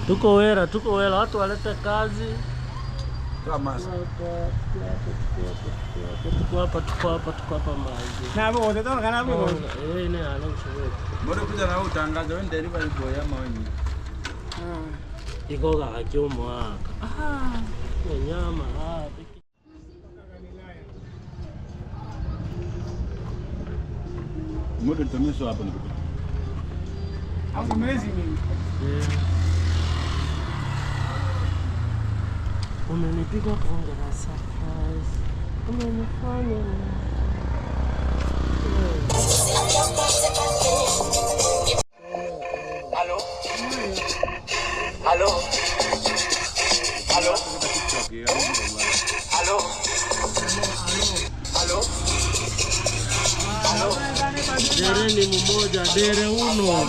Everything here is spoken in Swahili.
Tuko wera, watu walete kazi. Tuko hapa maji. Na wote tuna kana hapo. Ne anaushauri. Mbona kuja na utangaza wewe delivery boy ama wewe? Iko ga kiumwa. Nyama Mbona tumeso hapa ndugu? Hapo mwezi mimi. Umenipiga bonge la surprise. Umenifanya Hello? Hello? Hello? Hello? Hello? Hello? Dere ni mmoja, dere uno.